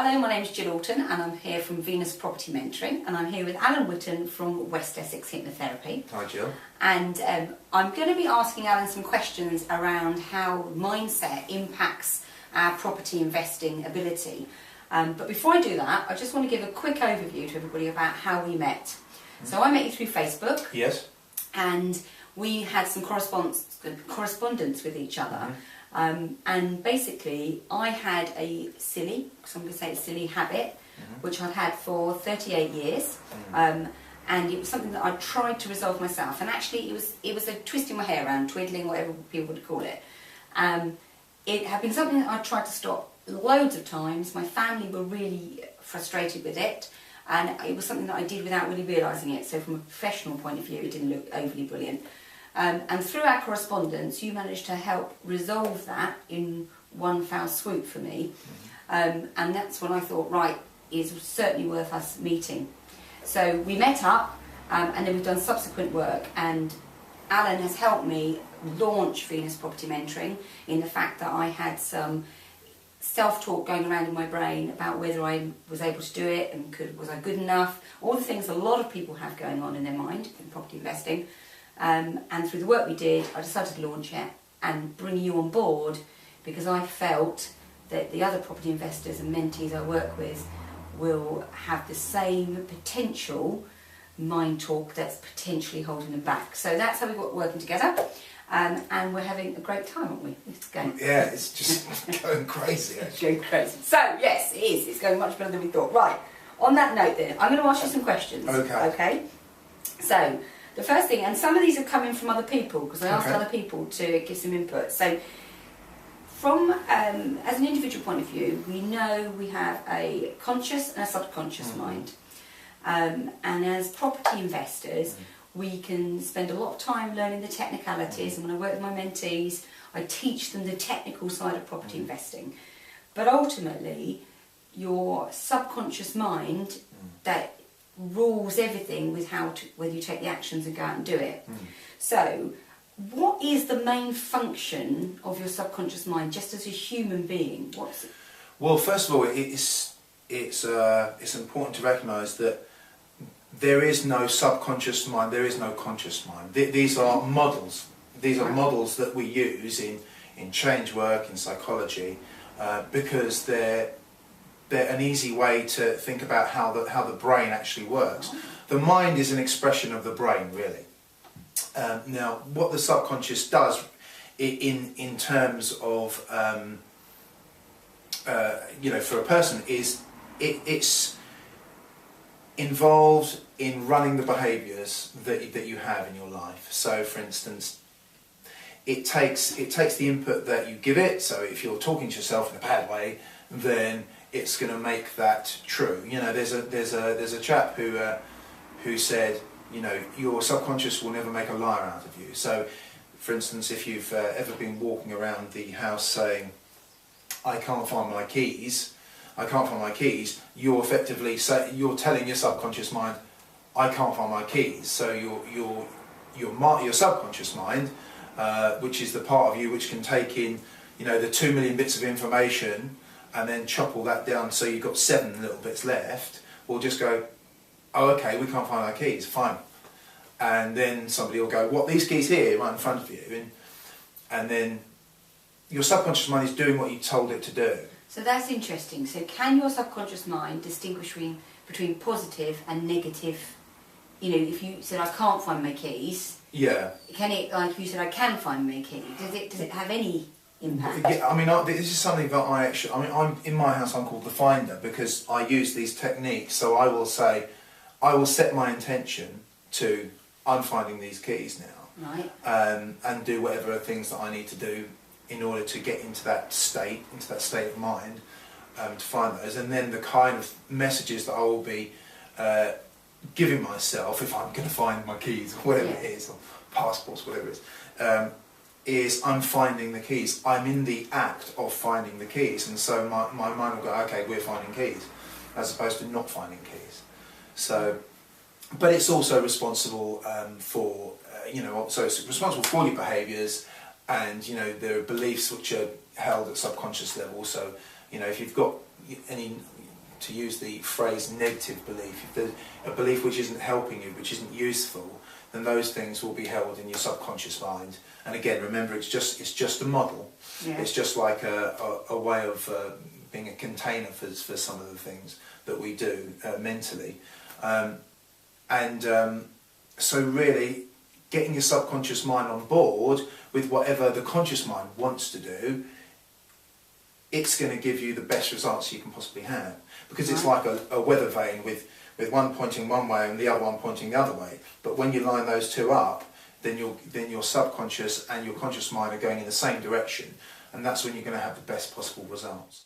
Hello, my name's Gill and I'm here from Venus Property Mentoring, and I'm here with Alan Witten from West Essex Hypnotherapy. Hi Jill. And I'm going to be asking Alan some questions around how mindset impacts our property investing ability. But before I do that, I just want to give a quick overview to everybody about how we met. So I met you through Facebook. Yes. And we had some correspondence with each other. And basically I had a silly, so I'm going to say a silly habit, which I'd had for 38 years. And it was something that I tried to resolve myself. And actually it was a twisting my hair around, twiddling, whatever people would call it. It had been something that I tried to stop loads of times. My family were really frustrated with it. And it was something that I did without really realising it. So from a professional point of view, it didn't look overly brilliant. And through our correspondence, you managed to help resolve that in one foul swoop for me. And that's when I thought, right, it's certainly worth us meeting. So we met up, and then we've done subsequent work. And Alan has helped me launch Venus Property Mentoring in the fact that I had some self-talk going around in my brain about whether I was able to do it and was I good enough. All the things a lot of people have going on in their mind in property investing. And through the work we did, I decided to launch it and bring you on board because I felt that the other property investors and mentees I work with will have the same potential mind talk that's potentially holding them back. So that's how we got working together, and we're having a great time, aren't we? It's going. Yeah, it's just going crazy. It's going crazy. So yes, it is. It's going much better than we thought. Right. On that note, then, I'm going to ask you some questions. Okay. Okay. So the first thing, and some of these have come in from other people because I asked other people to give some input. So from as an individual point of view, we know we have a conscious and a subconscious mind. And as property investors, we can spend a lot of time learning the technicalities, and when I work with my mentees, I teach them the technical side of property investing. But ultimately, your subconscious mind that rules everything with whether you take the actions and go out and do it. So, what is the main function of your subconscious mind, just as a human being? What's it? Well, first of all, it's important to recognise that there is no subconscious mind, there is no conscious mind. These are models. These are models that we use in change work, in psychology, because they're an easy way to think about how the brain actually works. The mind is an expression of the brain, really. Now, what the subconscious does in terms of, for a person is it's involved in running the behaviours that you have in your life. So, for instance, it takes the input that you give it. So, if you're talking to yourself in a bad way, then it's going to make that true. You know, there's a chap who said, you know, your subconscious will never make a liar out of you. So, for instance, if you've ever been walking around the house saying, I can't find my keys, you're effectively you're telling your subconscious mind, I can't find my keys. So your subconscious mind, which is the part of you which can take in, you know, the 2 million bits of information and then chop all that down so you've got 7 little bits left, will just go, oh, okay, we can't find our keys, fine. And then somebody will go, what, these keys here, right in front of you? And then your subconscious mind is doing what you told it to do. So that's interesting. So can your subconscious mind distinguish between positive and negative? You know, if you said, I can't find my keys, can it, like you said, I can find my keys, does it have any impact? Yeah, I mean, this is something that I'm in my house, I'm called the finder, because I use these techniques. So I will say, I will set my intention to, I'm finding these keys now. Right. And do whatever things that I need to do in order to get into that state of mind, to find those. And then the kind of messages that I will be giving myself, if I'm going to find my keys, or whatever it is, or passports, whatever it is I'm finding the keys. I'm in the act of finding the keys. And so my mind will go, okay, we're finding keys, as opposed to not finding keys. So, but it's also responsible for, so it's responsible for your behaviours, and, you know, there are beliefs which are held at subconscious level. So, you know, if you've got any to use the phrase negative belief, if there's a belief which isn't helping you, which isn't useful, then those things will be held in your subconscious mind. And again, remember, it's just a model. Yeah. It's just like a way of being a container for some of the things that we do mentally. So really, getting your subconscious mind on board with whatever the conscious mind wants to do, it's going to give you the best results you can possibly have. Because it's like a weather vane with one pointing one way and the other one pointing the other way. But when you line those two up, then your subconscious and your conscious mind are going in the same direction, and that's when you're going to have the best possible results.